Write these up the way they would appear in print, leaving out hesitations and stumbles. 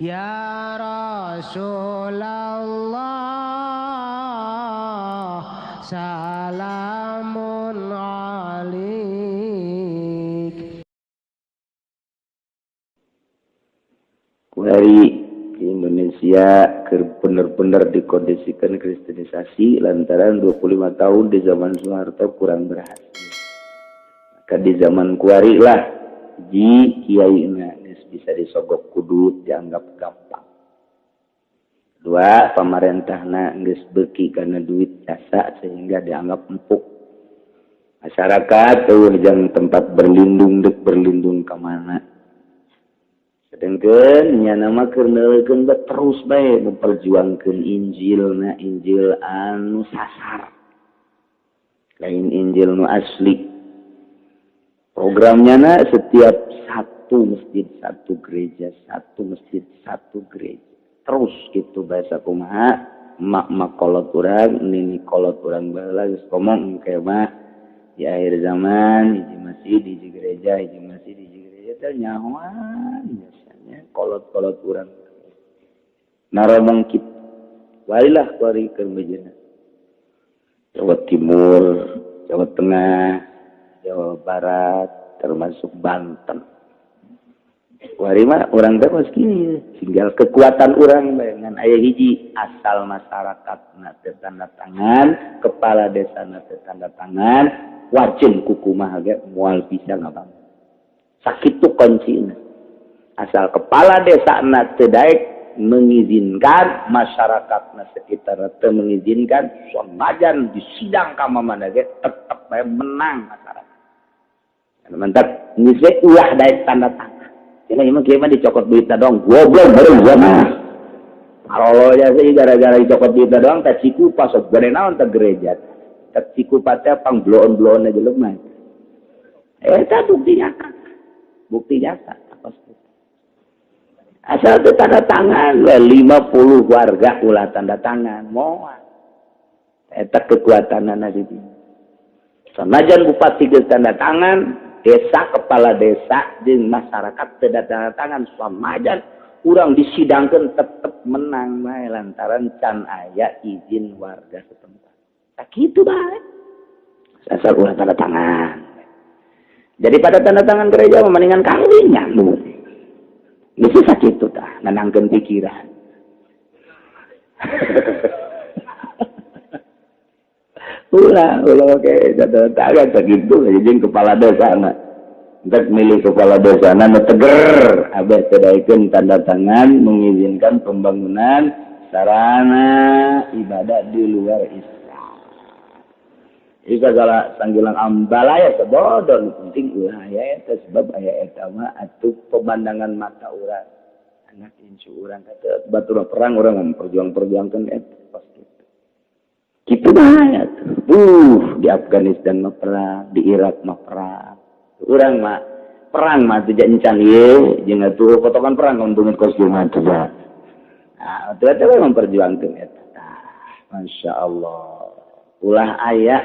Ya Rasulullah salamun alaik. Dari Indonesia benar-benar dikondisikan kristenisasi lantaran 25 tahun di zaman Soeharto kurang berhasil. Maka di zaman kuari lah ji kiai bisa disogok kudut dianggap gampang. Dua, pemerintahna geus beuki karena duit jasa sehingga dianggap empuk. Masyarakat tuh yang tempat berlindung dek berlindung ke mana. Sedangkan nya nama keuneukeun terus bae memperjuangkeun Injil anu sasar. Lain Injil nu asli. Programnya na setiap satu masjid satu gereja, satu masjid satu gereja. Terus gitu bahasa kumaha, mak kolot urang, nini kolot urang baheula geus ngomong engke mah di akhir zaman hiji masjid, hiji gereja, hiji masjid, hiji gereja teh nyahoan biasanya kolot-kolot urang. Naromong kitu. Walilah kuari keur bejeuna. Jawa Timur, Jawa Tengah, Jawa Barat, termasuk Banten. Wari mah orang teh meski tinggal kekuatan orang dengan aya hiji asal masyarakat teu tanda tangan, kepala desa teu tanda tangan, wajib kukumaha ge moal bisa ngabangun. Sakitu kuncina. Asal kepala desa teu daek mengizinkan, masyarakatna sekitar teu mengizinkan, sonajan di sidang ka mamana ge tetep bae menang masyarakat. Mantap, geus we ulah daek tanda tangan. Ini emang kieu mah dicokot duitna dong, goblok baru mah. Kalolonya sih gara-gara dicokot duitna doang teh cikupa sok gede naon teh gereja. Teh cikupa teh pang bloon-bloon aja lu mah. Eta bukti nyata. Bukti nyata apa sih? Asal teu tanda tangan 50 warga ulah tanda tangan moal. Eta kekuatanana di dieu. Sanajan bupati geus tanda tangan, desa, kepala desa, jeung masyarakat teu tanda tangan samajan urang disidangkeun tetep menang bae lantaran can aya izin warga setempat. Tak kitu bae. Asal urang tanda tangan. Jadi pada tanda tangan gereja mendingan kawin nyambung. Geus sakitu tah, nenangkeun pikiran. Ulah oke tanda tangan sakitu jeung kepala desa na. Entek milih kepala desa na teger, abeh tadaikeun tanda tangan mengizinkan pembangunan sarana ibadah di luar Islam. Jika segala sanggilang ambala ya sebodon penting ulah aya eta sebab aya eta mah atuh pemandangan mata urang. Anak incu urang kata batur perang urang memperjuangkeun eta pasti. Kitu bahaya tuh. Di Afghanistan mah perang, di Irak mah perang. Urang mah perang mah teu encan ieu jeung atuh potongan perang ngomongin kostum teh. Nah, atuh memperjuangkeun eta. Masyaallah. Ulah aya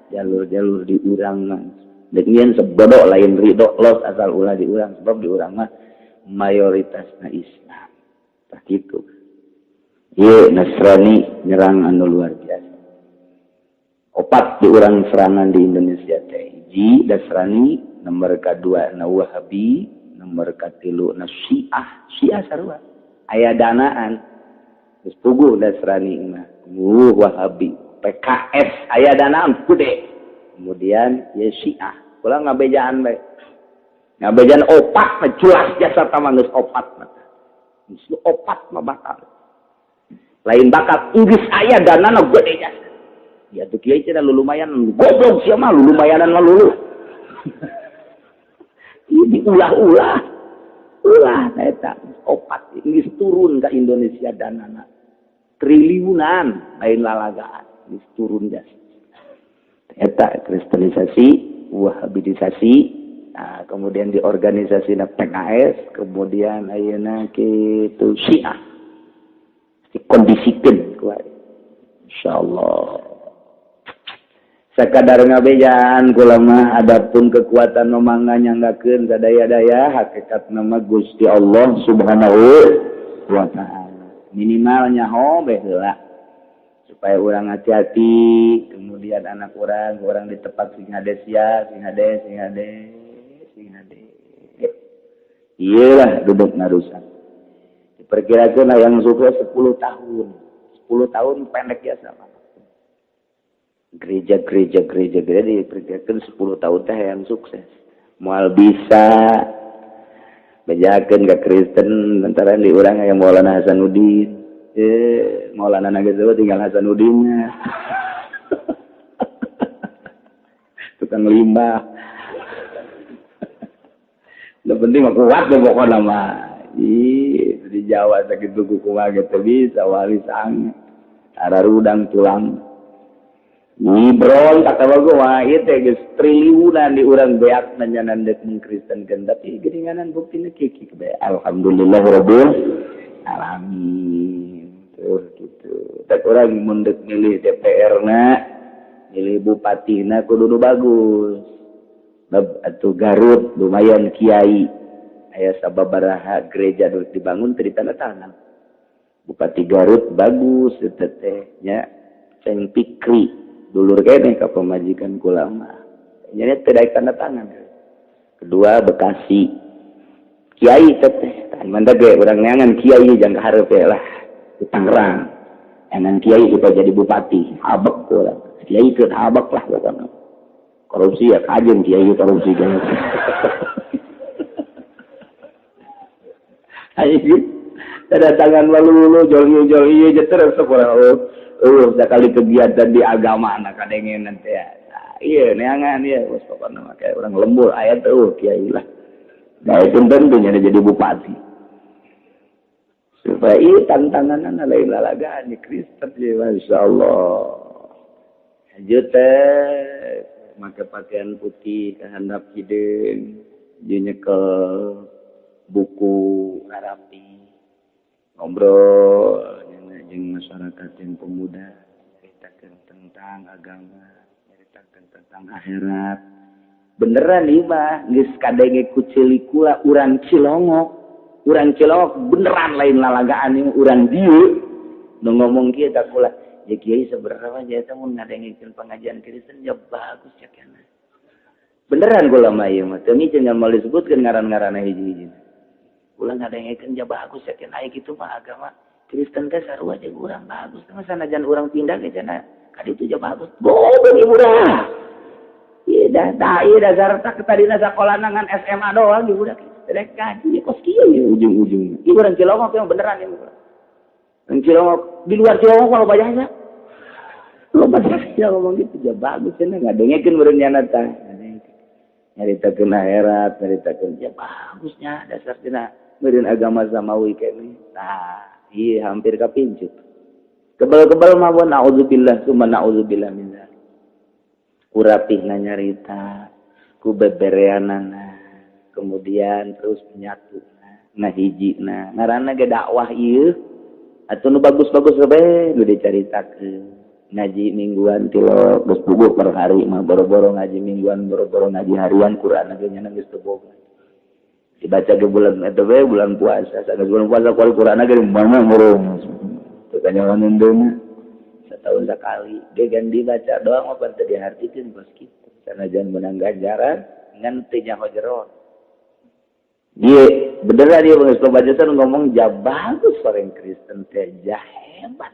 jalur-jalur di urang mah. Dengan sebodo lain ridho los asal ulah di urang sebab di urang mah mayoritasna Islam. Tak kitu. Ieu Nasrani nyerang anu luar biasa. Opat di urang serangan di Indonesia teh. Hiji Nasrani, nomor kedua na Wahabi, nomor katilu na Syiah. Syiah sarua. Aya danaan. Geus puguh Nasrani mah. Wahabi, PKS aya danaan gede. Kemudian ya Syiah. Kula ngabejaan bae. Ngabejaan opat mah jelas jasa tama geus opat mah. Geus opat mah bakal. Lain bakat Inggris aya danana gede jasa. Ya tuh kiai cenah lumayan goblok sia mah lumayanan mah lulu. Ini ulah eta opat geus turun ka Indonesia danana. Triliunan lain lalagaan geus turun jasa. Eta kristenisasi, wahabisasi, nah, kemudian di organisasina PKS, kemudian ayeuna kitu Syiah. Dikondisikeun ku insyaallah. Sakadar ngabejaan kula mah adapun kekuatan mangga nyanggakeun sadaya-daya hakikat nama Gusti Allah Subhanahu wa ta'ala. Minimalnya heula supaya orang hati-hati, kemudian anak orang di tempat sing hade. Iyalah duduk ngarusan. Diperkirakan yang sukses 10 tahun. 10 tahun pendek ya sama. Gereja diperkirakan 10 tahun teh yang sukses. Moal bisa bejakeun ka Kristen lantaran di urang aya Maulana Hasanuddin. Maulana Nagazawa tinggal Hasanuddinnya. Tukang limbah. Yang penting mah kuat deh pokoknya mah. Di Jawa sakitu kumaha gitu bisa wali sang. Ararudang tulang. Nibron kata bagus wah itu geus triliunan di urang beak nanyanan dek mengkristenkeun tapi geuninganan buktina kiki ke alhamdulillah rabbil alamin. Tuh gitu. Tak urang mun deuk milih DPR-na, milih bupatina kudu bagus. Atuh Garut lumayan kiai. Aya sababaraha gereja dibangun teu ditandatangan. Bupati Garut bagus eta teh nya Ceng Pikri. Dulur kene ka pemajikan kulama. Nya teu daek tanda tangan. Kedua Bekasi. Kiai teteh. Kan manda ge urang neangan kiai jang kahareup lah. Di Tangerang. Neangan kiai supaya jadi bupati. Habek urang. Kiai teu habek lah pokona. Korupsi ya kajen kiai korupsi kan. Ayo. Tanda tangan lalu jol ieu terus sakurang. Sekali kegiatan di agama anak kadengen nanti ya. Iya neangan ya bos pokoknya kayak orang lembur ayat tuh kiai lah. Nah itu tentunya jadi bupati. Supaya ini tantangan lain lalagaan di Kristen ya Masya Allah. Juta pakai pakaian putih kehandap hidung, nyekel buku Arabi, ngobrol jeung masyarakat yang pemuda, ceritakan tentang agama, ceritakan tentang akhirat. Beneran ieu mah geus kadenge ku cilikula urang Cilongok. Urang Cilongok beneran lain lalagaan ieu urang dieu. Nu ngomong kieu tak kula, ya kiai sabaraha nya eta mun ngadengikeun pengajian Kristen ya bagus ya kana. Beneran kula mah ieu mah teu micen moal disebutkeun ngaran-ngaranna hiji-hiji. Kula ngadengikeun ya bagus ya kana aya kitu mah agama Kristen teh sarua aja urang bagus. Mah sanajan urang pindah ke cenah ka ditu aja bagus. Goblok ieu urang. Ieu dah dasar tak tadina sakolana ngan SMA doang di budak. Terek gaji kos kieu ieu ujung-ujungna. Ieu urang Cilongok yang beneran ieu. Urang Cilongok di luar Cilongok kalau banyaknya. Lo bahasa ngomong gitu aja bagus cenah ngadengekeun urang nyana tah. Nyaritakeun akhirat, nyaritakeun ya bagusnya dasar cenah meureun agama samawi kene. Nah, iya hampir kapincut. Kebal-kebal mah na'udzubillah summa na'udzubillah min dzalik. Ku rapihna nyarita, ku bebereanana, kemudian terus menyatuna, nah hijina. Ngaranna ge dakwah ieu. Atuh nu bagus-bagus we nu dicaritakeun. Ngaji mingguan tilok geus puguh per hari mah boro-boro ngaji mingguan, boro-boro ngaji harian Quran ge nya geus teu boga. Dibaca ke bulan itu bulan puasa. Saat bulan puasa kual Quran aja di mana murung. Tukanya wanunduna setahun sekali. Dia ganti baca doang apa tadi diartikeun bos kitu. Karena jangan menang ganjaran ngan teu nya hojron. Dia beneran dia geus pembajasan ngomong ja bagus orang Kristen teh ja hebat.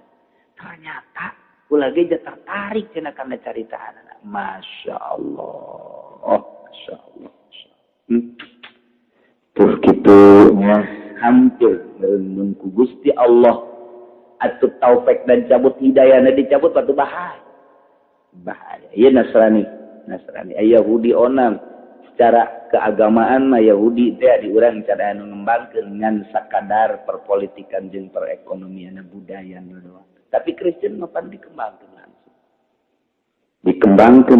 Ternyata kula ge tertarik cenah kana caritaanna. Masya Allah. Masya Allah. Terus gitu ya hampir mun ku Gusti Allah atuh taufik dan cabut hidayahna dicabut batu bahaya. Ieu Nasrani. Aya Yahudi onam secara keagamaan mah Yahudi teh di urang cara anu ngembangkeun ngan sakadar perpolitikan jeung perekonomian budaya doang. Tapi Kristen mah pan dikembangkeun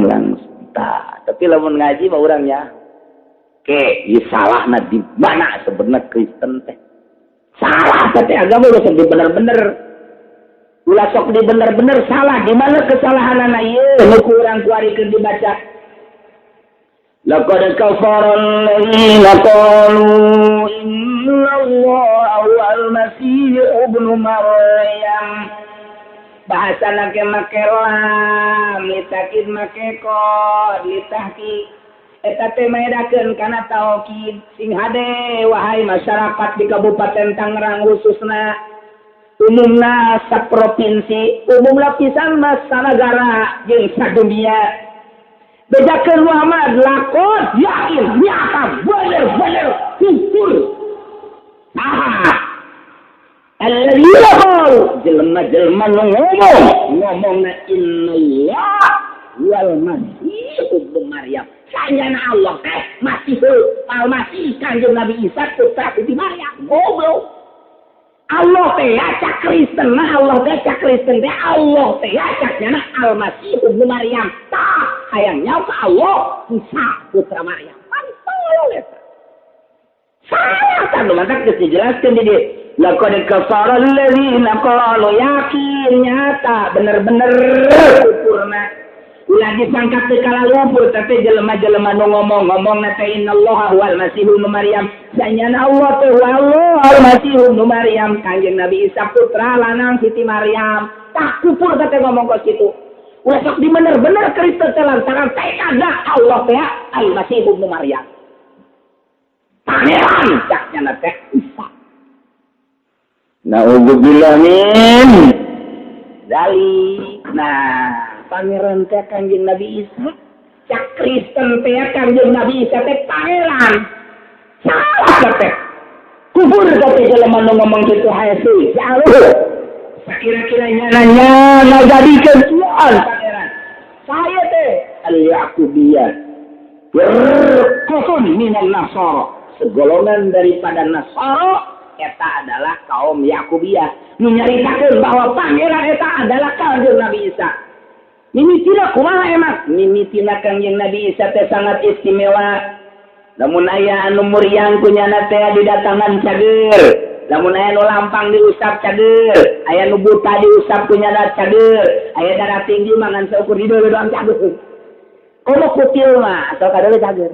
langsung. Tah, tapi lamun ngaji mah urangnya ieu salahna di mana sebenarnya Kristen teh? Salah teh agama geus di bener-bener. Ulah sok di bener-bener salah di mana kesalahanana ieu? Nu kurang kuarikeun dibaca. Laqad kafara alladziina qalu innallaha huwal masih ibnu Maryam. Bahasa ke makelam litakid make kod litahki eta teh maedakeun kana taukid sing hade wahai masyarakat di Kabupaten Tangerang khususna umumna saprovinsi umum lapisan mas sanagara jeung sadunia bedakeun Muhammad lakon yakin nyata bener-bener kufur Alladzina qalu jelema-jelema nu ngomongna innallah wal masih ibnu Maryam. Sayana Allah teh masih al-masih Kanjeng Nabi Isa putra Siti Maryam. Goblok. Allah teh cak Kristen, Allah teh cak Kristen teh Allah teh cak nyana al-masih ibnu Maryam. Tah hayangnya ka Allah Isa putra Maryam. Pantol eta. Salah kan mantap dijelaskeun di dieu. Laqad kafara alladziina qalu yakin nyata bener-bener kufurna ulah disangka teu kala lupur tapi jelema-jelema nu ngomong teh innallaha wal masih ibnu Maryam sanyana Allah teh wal masih ibnu Maryam Kanjeng Nabi Isa putra lanang Siti Maryam tak kufur teh ngomong ka kitu ulah sok di bener-bener Kristen teh lantaran teh ada Allah teh al masih ibnu Maryam pangeran caknya teh Isa. Na'udzubillah min dzalik. Nah, pangeran teh Kanjeng Nabi Isa. Cak Kristen teh Kanjeng Nabi Isa teh pangeran. Salah teh. Kufur teh jelema nu ngomong kitu hae seuih. Salah. Sakira-kira nanya ngajadikeun Tuhan pangeran. Saya teh al-Yaqubiyah. Kufur minan Nasara. Segolongan daripada Nasara eta adalah kaum Yakubiyah nu nyaritakeun bahwa pangeran eta adalah Kanjeng Nabi Isa. Mimitina kumaha emak? Mimitina Kanjeng Nabi Isa teh sangat istimewa. Lamun aya anu muriang kunyana teh didatangan cager. Lamun aya nu lampang diusap cager, aya nu buta diusap kunyana cager, aya darah tinggi mangan seukur hidul doang cager. Komo kutil mah atau kadale cager.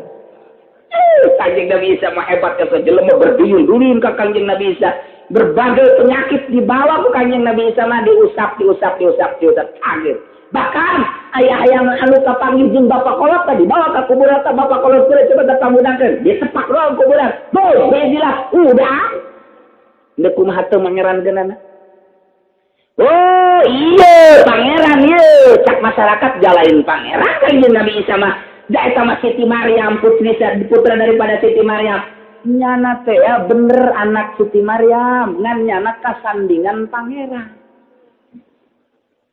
Kanjeng Nabi Isa mah hebat ka jelema berduyun-duyun ka Kanjeng Nabi Isa. Berbagai penyakit dibawa ke Kanjeng Nabi Isa mah diusap cager. Bahkan ayah-ayah anu kapanggih jeung bapak kolot tadi dibawa ka kuburan teh bapak kolot teh coba datang mudakeun. Disepak roh kuburan. Boy, bejilah udah. Deuk kumaha teu mangeran geunana. Oh iya pangeran ieu cak masyarakat jalain pangeran Kanjeng Nabi Isa mah. Daeta mah Siti Maryam putra daripada Siti Maryam. Nyana teh ya bener anak Siti Maryam, ngan nyana kasandingan pangeran.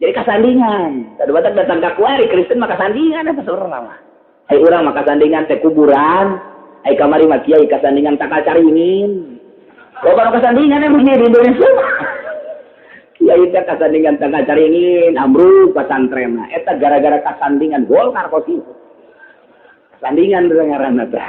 Jadi kasandingan. Tadi batak datang ka kuari Kristen mah kasandingan eta seurang mah. Ai urang mah kasandingan teh kuburan, ai kamari mah kiai kasandingan takal caringin. Loba kasandingan emang di Indonesia. Kiai teh kasandingan takal caringin, ambruk pesantren mah. Eta gara-gara kasandingan Golkar kos kitu. Sandingan ngaranna teh.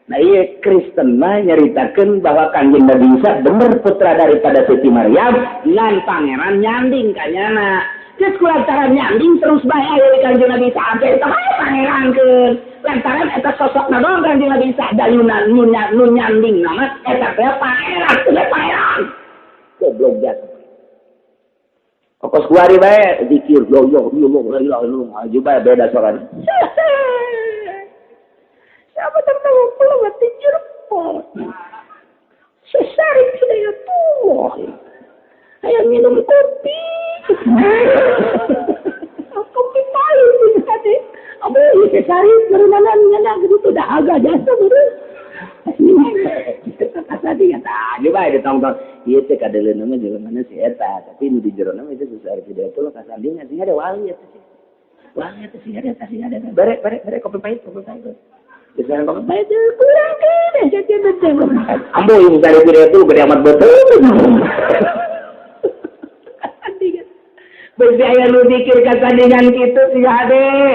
Nah iya Kristen mah nyaritakeun bahwa Kanjeng Nabi Isa bener putra daripada Siti Maryam lan pangeran nyanding kanyana. Geus kulantaran nyanding terus bae aya di Kanjeng Nabi Isa sampai eta bae pangerankeun. Lantaran eta sosokna doang Kanjeng Nabi Isa dayuna nu nyanding nama eta teh pangeran, teh pangeran. Goblok jatuh. Kos kuari bae zikir yo la ilaha illallah aja beda soalnya. Siapa tertawa pula mati jeruk. Sesarik sudah ya tua. Saya minum kopi. Kopi pahit ini tadi. Abu ini sesarik berenang nyana gitu dah agak jasa baru. Kita kata dia tak. Coba dia tahu-tahu. Iya teh kadele nama juga mana si eta. Tapi nu di jero nama itu sesarik tidak tuh kasandingnya sih ada wali itu sih. Wali itu sih ada. Bare kopi pahit. Misalnya kamu baca kurang kan, jadi betul. Ambo yang dari video itu gede amat betul. Besi ayah lu dikir kasandingan gitu sih ada.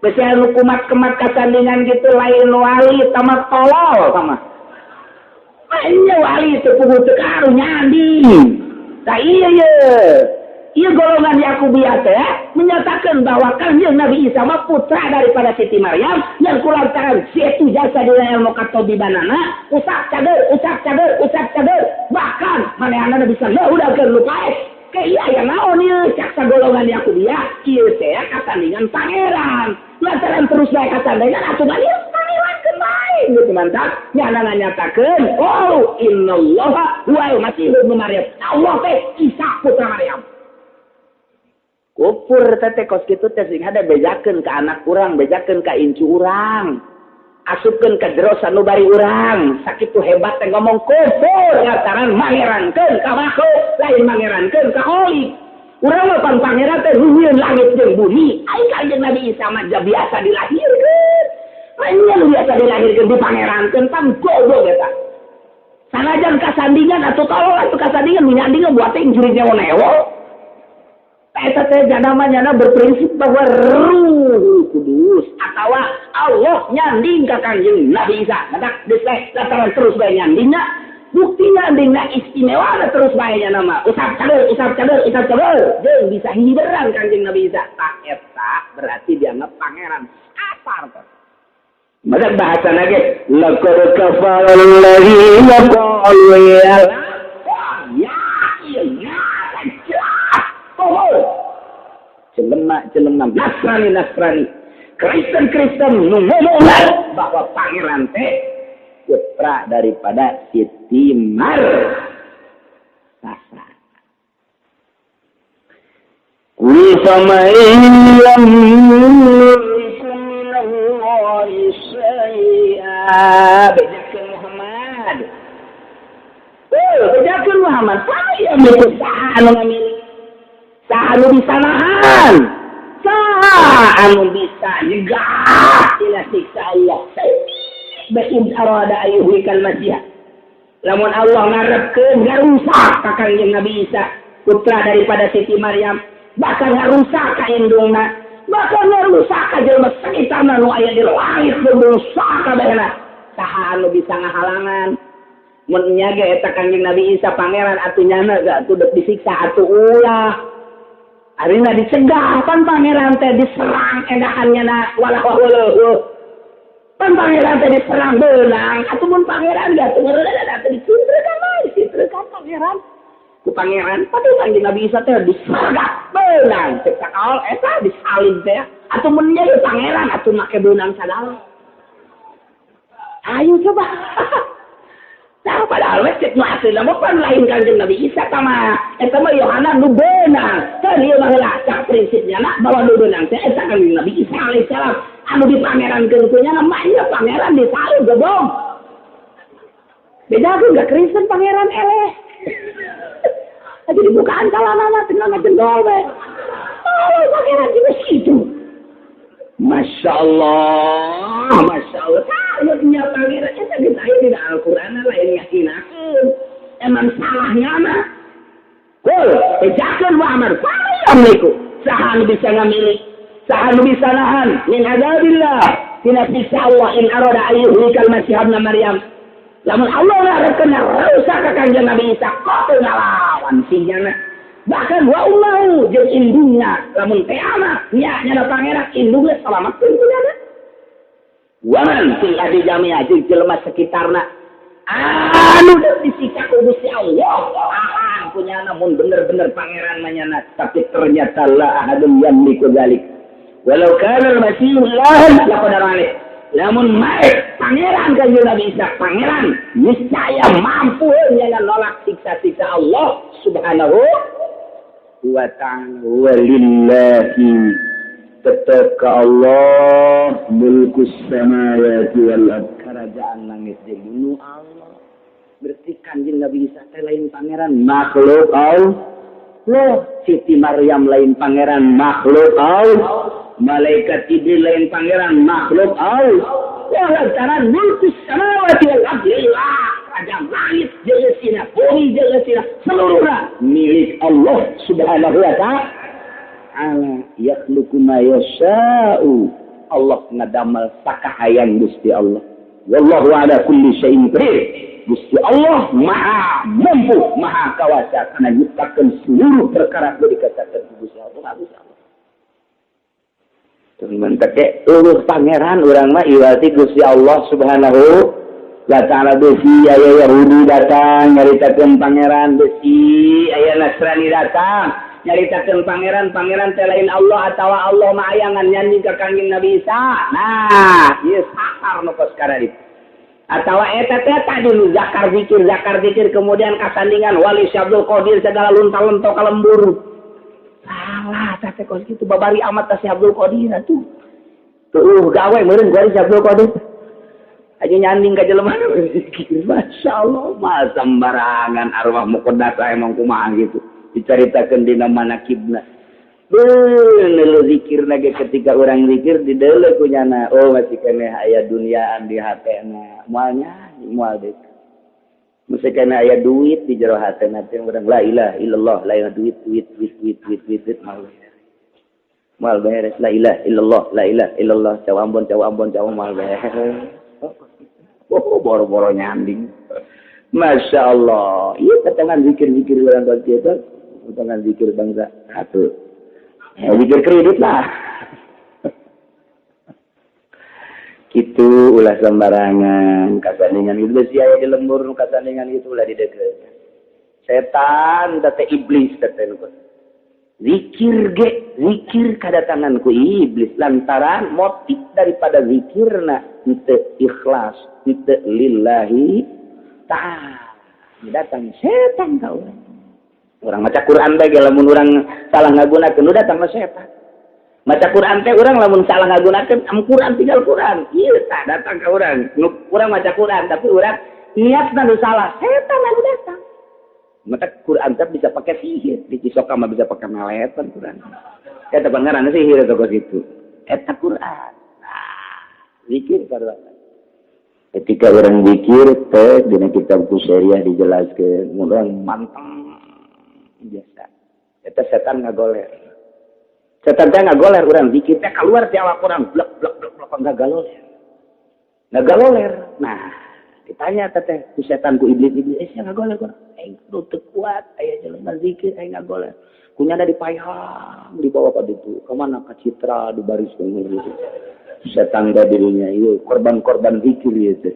Besi ayah lu kumat-kemat kasandingan gitu lain wali sama tolol sama. Mainnya wali sepupu sekaru nyanding. Nah iya ya. Ieu golongan Yakubiyah teh menyatakan bahwa Kanjeng Nabi Isa mah putra daripada Siti Maryam yang kulantaran situ jasa dina ilmu katobibanana usap cager bahkan manehanna bisa ngeudakeun lupaes ke iya yang naon ieu cak sagolongan Yakubiyah ieu teh kasandingan pangeran lantaran terus bae kasandingan atuh ieu pangeran kembali gitu mantap nyana nyatakeun oh innallaha wal masih ibnu Maryam Allah teh Isa putra Maryam kufur teh kos kitu teh sing hade bejakeun ka anak urang, bejakeun ka incu urang. Asupkeun ka jero sanubari urang. Sakitu hebat teh ngomong kufur lantaran mangerankeun ka makhluk, lain mangerankeun ka khaliq. Urang mah pan pangeran teh luhur langit jeung bumi. Ai Kanjeng Nabi Isa mah biasa dilahirkeun. Mainnya lu biasa dilahirkeun di pangerankeun pan goblok eta. Sanajan kasandingan atuh tolong atuh kasandingan nyandingan buat teh juri nyewo-newo. Eta teh jana berprinsip bahwa Ruh Kudus atau Allah nyanding ka Kanjeng Nabi Isa. Matak desek lantaran terus bae nyandingna. Buktinya nyandingna istimewa terus bae nama. Usap cager. Jeung bisa hiberan Kanjeng Nabi Isa. Tak eta berarti dianggap pangeran. Asar teh. Matak bahasana ge laqad kafara alladziina qalu ya Jelema Nasrani Kristen ngomong bahwa pangeran teh putra daripada Siti Maryam. Qul faman bejakeun Muhammad saya milik anu bisa nahan anu bisa nyegah ila siksa Allah bain arada ayyuhikal masih lamun Allah ngarepkeun ngarusak ka Kanjeng Nabi Isa putra daripada Siti Maryam bahkan ngarusak ka indungna bahkan ngarusak ka jelema sakitarna nu aya di langit ngarusak kabehna saha anu bisa ngahalangan mun nya ge eta Kanjeng Nabi Isa pangeran atuh nyana gak atuh disiksa atuh ulah arina dicegah pan pangeran teh diserang edahannya na walah pan pangeran teh diserang beunang atuh mun pangeran gak tuh ngeureuh atuh dicintrekan pangeran ku pangeran pati Kanjeng Nabi Isa teh disergap beunang cek sakal eta disalib teh atuh mun nya pangeran atuh make beunang sadala ayo coba nah padahal cek nu asli mah pan lain Kanjeng Nabi Isa tama eta mah Yohanes nu beunang teh ieu mah heula cak prinsipnya na bahwa nu beunang teh eta Kanjeng Nabi Isa alaihi salam anu dipangerankeun ku nya namanya pangeran disalib goblok beda gak Kristen pangeran eleh jadi bukaan calanana tinggal ngajendol we oh pangeran juga situ Masya Allah saya punya pangeran itu kita di Al-Quran lain yakinakan emang salahnya mah kul ejakan Muhammad assalamualaikum sahan bisa ngamili sahan bisa nahan min azabillah tina siksa Allah in arada ayyuhlikal masih ibnu Maryam lamun Allah ngarekeun rusak ka Kanjeng Nabi Isa kok ngalawan sinyana bahkan wa ummu jeung indungna lamun teh anak nya nyana pangeran indungna salamatkeun ku nyana waman fil adi jami'a jeung jelema sekitarna anu disiksa ku Gusti Allah punya namun bener-bener pangeran manyana tapi ternyata la ahadun yamliku dzalik walau kana al-masih Allah laqad alaih lamun maek pangeran Kanjeng Nabi Isa pangeran niscaya mampu nyana nolak siksa-siksa Allah subhanahu wa ta'ala walillahi tetap ke Allah mulkus samawati wal ard kerajaan langit jeung bumi Allah berarti Kanjeng Nabi Isa teh lain pangeran makhluk Allah loh Siti Maryam lain pangeran makhluk Allah malaikat Jibril lain pangeran makhluk Allah wa lantaran mulkus samawati wal ard kerajaan langit jeung sina bumi jeung sina seluruhna milik Allah subhanahu wa ta'ala yakhluqu ma yasha'u Allah ngadamal sakahayang Gusti Allah wallahu ala kulli syai'in qadir Gusti Allah maha mampu, maha kawasa karena nyiptakeun seluruh perkara teu dikatakeun ku Gusti Allah. Teman teh eueuh pangeran urang mah iwati Gusti Allah Subhanahu wa ta'ala besi aya Yahudi datang nyaritakeun pangeran, besi aya Nasrani datang nyaritakeun pangeran teh lain Allah atawa Allah mah ayangan nyanyi ka Kangjeng Nabi Isa. Nah, ieu sakar nu perkara ditu. Atawa eta teh tadi nu zakar zikir kemudian kasandingan wali Syekh Abdul Qadir segala lunta-lunta kalembur. Salah teh kos kitu babari amat ta Syekh Abdul Qadir atuh. Tuh gawe meureun gua Syekh Abdul Qadir. Aja nyanding ka jelema zikir. Masyaallah mah sembarangan arwah muqaddas emang kumaha gitu. Dicaritakeun dina manaqibna. Bener zikir lagi ketika orang zikir di dalam kunyana oh masih kena aya duniaan di hatena mualnya mual deh masih kena aya duit di jero hatena teh urang la ilaha illallah la duit mal beres la ilaha illallah caw ambon mal beres oh boro-boro nyanding masyaallah ieu katangan zikir urang kieu katangan zikir bangsa atuh zikir kredit lah. Kitu ulah sembarangan kasandingan itu besi aya di lembur kasandingan itu ulah di deket. Setan teh iblis teh zikir kadatangan ku iblis lantaran motif daripada zikirna henteu ikhlas henteu lillahi ta'ala. Datang setan ka urang. Orang maca Quran bae lamun urang salah ngagunakeun nu datang mah setan. Maca Quran teh urang lamun salah ngagunakeun am Quran tinggal Quran. Ieu tah datang ka urang. Urang maca Quran tapi urang niatna nu salah, setan anu datang. Maka Quran teh bisa pakai sihir, di cisoka mah bisa pakai meletan Quran. Eta pangaranna sihir eta kos itu. Eta Quran. Nah, zikir karuan. Ketika orang zikir teh dina kitab Syariah dijelaskeun urang manteng biasa. Eta setan ngagoler. Setan teh ngagoler urang zikir teh keluar ti awak urang blek ngagaloler. Nah, ditanya teh ku setan ku iblis ngagoler urang. Aing kudu teu kuat aya jelema zikir aing ngagoler. Kunyana dipayang dibawa ka ditu. Ka mana ka Citra dibariskeun gitu. Setan da dirinya ieu korban-korban zikir ieu teh.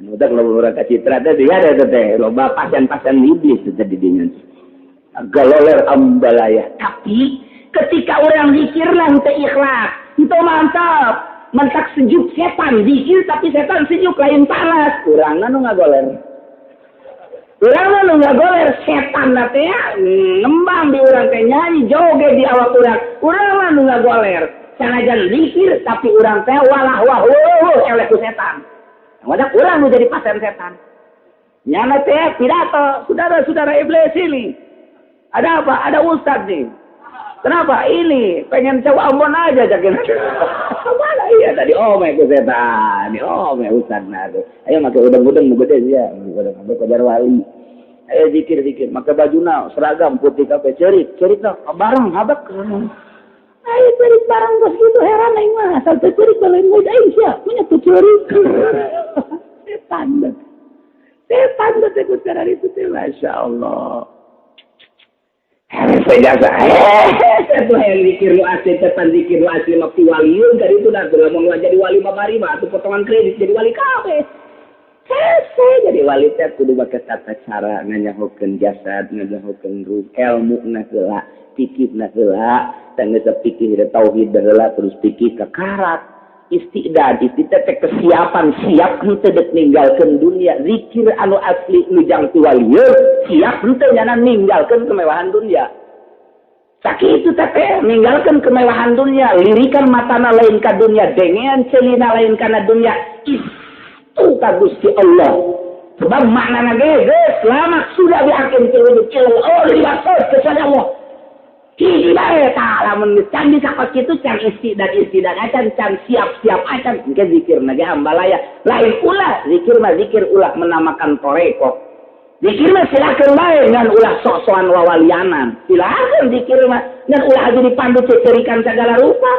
Udah kalau orang kacitra teh dia ada teh loba pasien-pasien iblis teh di dinya. Galoler ambalaya. Tapi ketika orang zikir lah teu ikhlas, itu mantap. Mantak sejuk setan zikir tapi setan sejuk lain panas. Urangna nu ngagoler. Setan teh ngembang di urang teh nyanyi joget di awak urang. Urangna nu ngagoler. Sanajan zikir tapi urang teh walah eleh ku setan. Wadah orang mau jadi pasien setan. Nyana teh pidato, saudara-saudara iblis ini. Ada apa? Ada ustaz nih. Kenapa? Ini pengen coba ambon aja jakin. Mana iya tadi ome ku setan. Ini ome ustaz nado. Ayo make udang-udang nu gede ya. Udang kejar wali. Ayo zikir. Make bajuna seragam putih kape cerit no bareng habak. Ayo cerit barang bos gitu heran aing mah asal teu cerit balain moy aing sia punya teu cerit. Setan teh ku cara itu teh masyaallah. Saya jasa. Satu yang zikir lu asli tepan zikir lu asli mah waliun dari itu dah lamun jadi wali mah bari mah atuh potongan kredit jadi wali kabeh. Saya jadi wali teh kudu make tata cara nganyahokeun jasad, nganyahokeun ruh, ilmuna heula, pikirna heula. Tangga pikir tauhid baheula terus pikir ke karat istidad teh kesiapan siap henteu dek ninggalkeun dunia zikir anu asli nu jang ti walieu siap henteu nyana ninggalkeun kemewahan dunia sakitu teh ninggalkeun kemewahan dunia lirikan matana lain ka dunia dengean celina lain kana dunia itu ka Gusti Allah sebab maknana geus lama sudah diakin celeuh oh diwasot ke Allah. Tidak lamun can bisa kos kitu can istidad acan can siap acan ke zikir na ge ambalaya lain ulah zikir ulah menamakan toreko zikir mah silakeun bae ngan ulah sok-sokan wawalianan silakeun zikir mah ngan ulah aja dipandu cecerikan segala rupa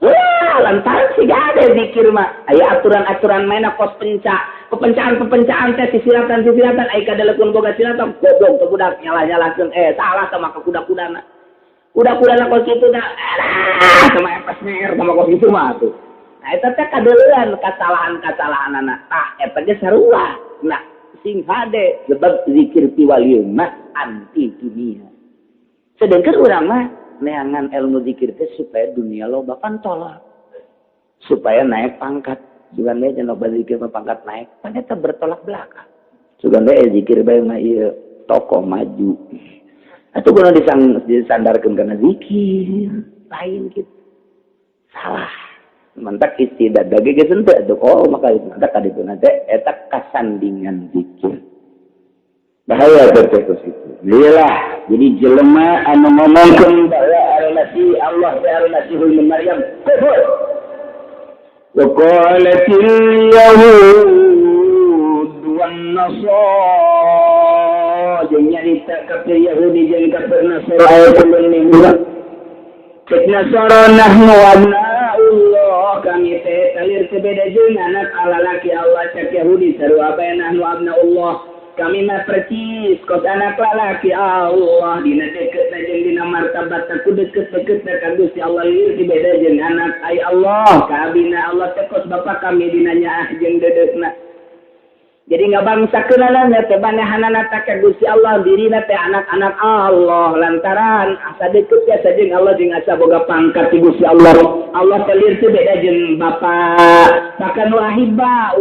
ulah lantaran sih gak ada zikir mah. Aya aturan-aturan mainna kos pepencaan teh sisilatan ai kadalekeun boga silatan goblok teu budak nyalah-nyalahkeun salah sama ka kuda-kudana. Kuda-kudana kos kitu dah sama epes ner sama kos kitu mah tuh. Nah eta teh kadeuleun kasalahan-kasalahanana. Tah eta ge sarua. Nah sing hade sebab zikir ti waliun mah anti dunia. Sedangkan urang mah neangan ilmu zikir teh supaya dunia loba pantol. Supaya naik pangkat. Sugan bae cenah zikir pangkat naik, ternyata bertolak belakang. Sugan bae zikir bae mah ieu tokoh maju. Atuh kudu disandarkeun kana zikir, lain gitu. Salah. Mantak istiadat dage ge teu atuh maka mantak kadituna teh eta kasandingan zikir. Bahaya terus itu. Lilah, jadi jelema anu ngomongkeun bahwa relasi Allah teh relasi Ibnu Maryam kufur. وقالت اليهود والنصارى nyarita kafir Yahudi jeung kafir Nasara aya kuning cek Nasara nahnu abnaullah kami teh talir beda jeung anak lalaki Allah cek Yahudi sarua bae nahnu abnaullah kami mah percis kos anak lalaki Allah dina deket jeung dina martabat ku deket-deket ka Gusti Allah ieu beda jeung anak ai Allah ka abina Allah teh kos bapa kami dina nyaah jeung dedekna. Jadi ngabangsakeunana teh banehanana teh ka Gusti Allah dirina teh anak-anak Allah lantaran asa deket ya jeung Allah jeung asa boga pangkat ti Gusti Allah. Allah teh lieu teh beda jeung bapa. Bahkan wahibba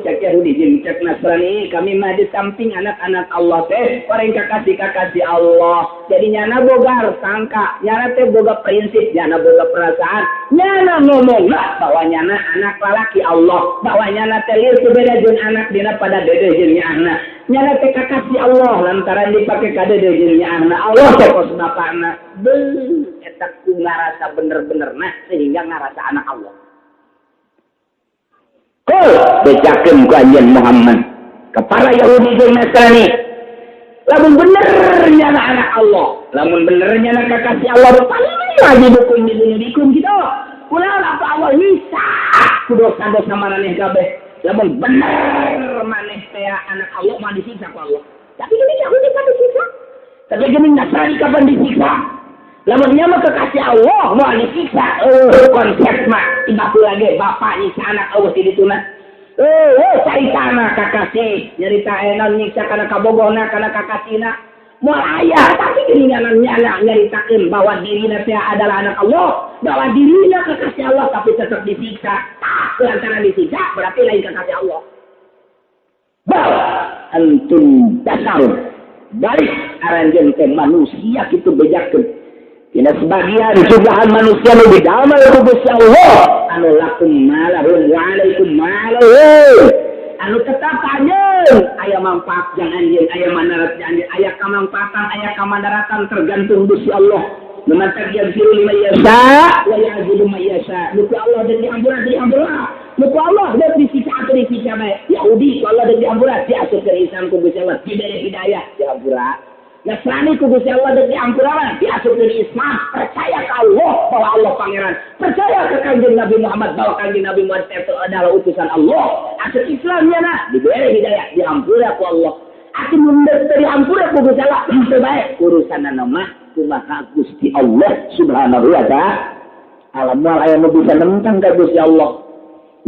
cek Yahudi jeung cek Nasrani kami mah di samping anak-anak Allah teh orang kakasih Allah. Jadi nyana boga sangka, nyana teh boga prinsip, nyana boga perasaan, nyana ngomong lah bahwa nyana anak lalaki Allah, bahwa nyana teh lieu teh beda jeung anak dina pada dede jeung anak. Nyana teh kakasih Allah lantaran dipake ka dede jeung anak. Allah teh kos bapana. Eta ku ngarasa bener-bener nah sehingga ngarasa anak Allah. Kul bejakeun ku anjeun Muhammad ka para Yahudi jeung Nasrani. Lamun bener nyana anak Allah, lamun bener nyana kakasih Allah, paling lagi hukum di dunia dikum gitu. Ulah apa Allah bisa ku dosa-dosa maneh kabeh. Lamun bener maneh teh anak Allah mah disiksa ku Allah. Tapi gini Yahudi kan disiksa. Tapi gini Nasrani kapan disiksa? Lamun nya mah kekasih Allah mau disiksa. Konsep mah tiba lagi bapak nyiksa anak Allah di dituna. Saitana kakasih nyarita enan nyiksa kana kabogona kana kakasina. Moal aya tapi gini nyana nyaritakeun bahwa dirina teh adalah anak Allah, bahwa dirina kekasih Allah tapi tetap disiksa. Lantaran disiksa berarti lain kekasih Allah. Bahwa antum dasar balik aranjeun teh manusia kitu bejakeun. Dina sebagian jumlahan manusia nu didamel ku Gusti Allah anu lakum malahun wa alaikum malahun anu tetap anjeun aya manfaat jeung anjeun aya mandarat jeung anjeun aya kamanfaatan aya kamandaratan tergantung Gusti Allah numantak yaghfiru liman yasha wa ya'dzibu man yasha nuku Allah dan diampura nuku Allah dan disiksa atau disiksa bae Yahudi ku Allah dan diampura diasup ke Islam ku Gusti Allah diberi hidayah diampura. Nasrani ku Gusti Allah dan diampura diasup dari Islam percaya ke Allah bahwa Allah pangeran percaya ke kanjeng Nabi Muhammad bahwa kanjeng Nabi Muhammad itu adalah utusan Allah asup Islamnya nah diberi hidayah diampura ku Allah akan mendapat diampura ku Gusti Allah itu baik urusan mah kumaha Gusti Allah subhanahu wa ta'ala alam wal aya nu bisa nentang ka Gusti Allah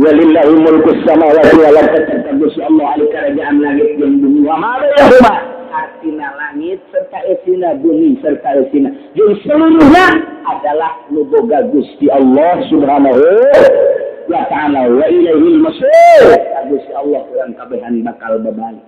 walillahi mulku samawati wal ardi Gusti Allah alika kerajaan langit jeung bumi wa ma bainahuma artina langit serta esina bumi serta esina jeung seluruhnya adalah nu boga Gusti Allah subhanahu wa ta'ala wa ilaihil masir Gusti Allah urang kabehan bakal babalik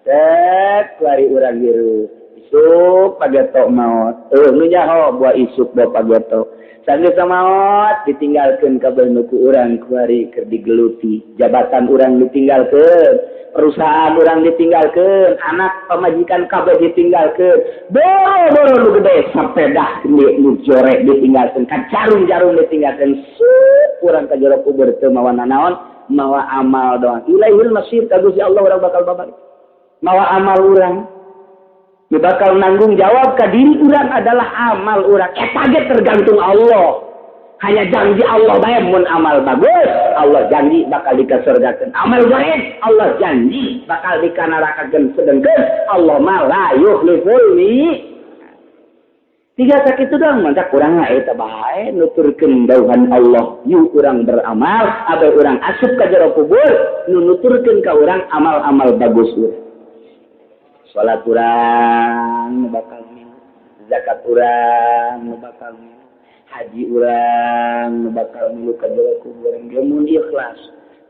tek lari urang hirup isuk pageto maot nu nyaho buah isuk buah pageto sanggeus maot ditinggalkeun kabeh nu ku urang kuari keur digeluti jabatan urang ditinggalkeun perusahaan orang ditinggalkan, anak pemajikan kabeh ditinggalkan, boro-boro nu gede sepeda nu jorek ditinggalkan, jarum-jarum ditinggalkan, urang ka jero kubur teu mawa nanaon, mawa amal doang. Ilaihil masir ka Gusti Allah urang bakal babalik. Mawa amal urang. Dia bakal nanggung jawab ka diri urang adalah amal urang. Eta ge tergantung Allah. Hanya janji Allah bae mun amal bagus, Allah janji bakal dikasurgakeun. Amal baik, Allah janji bakal dikanarakakeun sedengkeun. Allah mah la yukhliful mi. Tiga sakitu doang mantap urang mah eta bae nuturkeun dawuhan Allah, yu urang beramal, abe urang asup ka jero kubur, nu nuturkeun ka urang amal-amal bagus urang. Salat urang nu bakal milu, zakat urang nu bakal milu. Haji urang nu bakal milu ka jero kubur mun ikhlas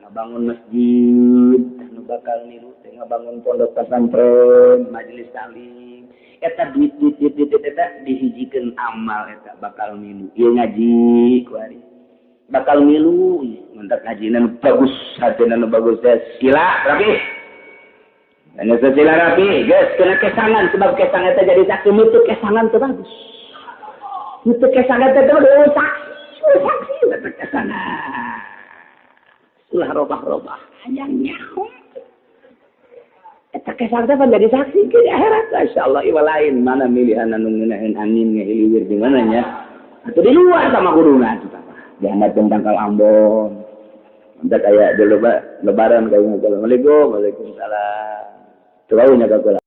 ngabangun masjid nu bakal milu teh ngabangun pondok pesantren majelis taklim eta duit eta dihijikeun amal eta bakal milu ieu ngaji kuari bakal milu mantap ngajina nu bagus hatena nu bagus teh sila rapi anu sila rapi geus kena kesangan sebab kesang eta jadi saksi mutu kesangan teu bagus. Itu kesangan itu saksi itu kesangan. Sulah robah-robah, hanya nyaho. Itu kesangan itu menjadi saksi ke akhirat. Insya Allah iwa lain mana milihan anu ngeunaheun angin ngehiliwir di mananya. Atau di luar sama guruna itu apa? Jangan tentang kal Ambon. Ada kayak dulu lebaran kayak Assalamualaikum, Waalaikumsalam. Terlalu nyaga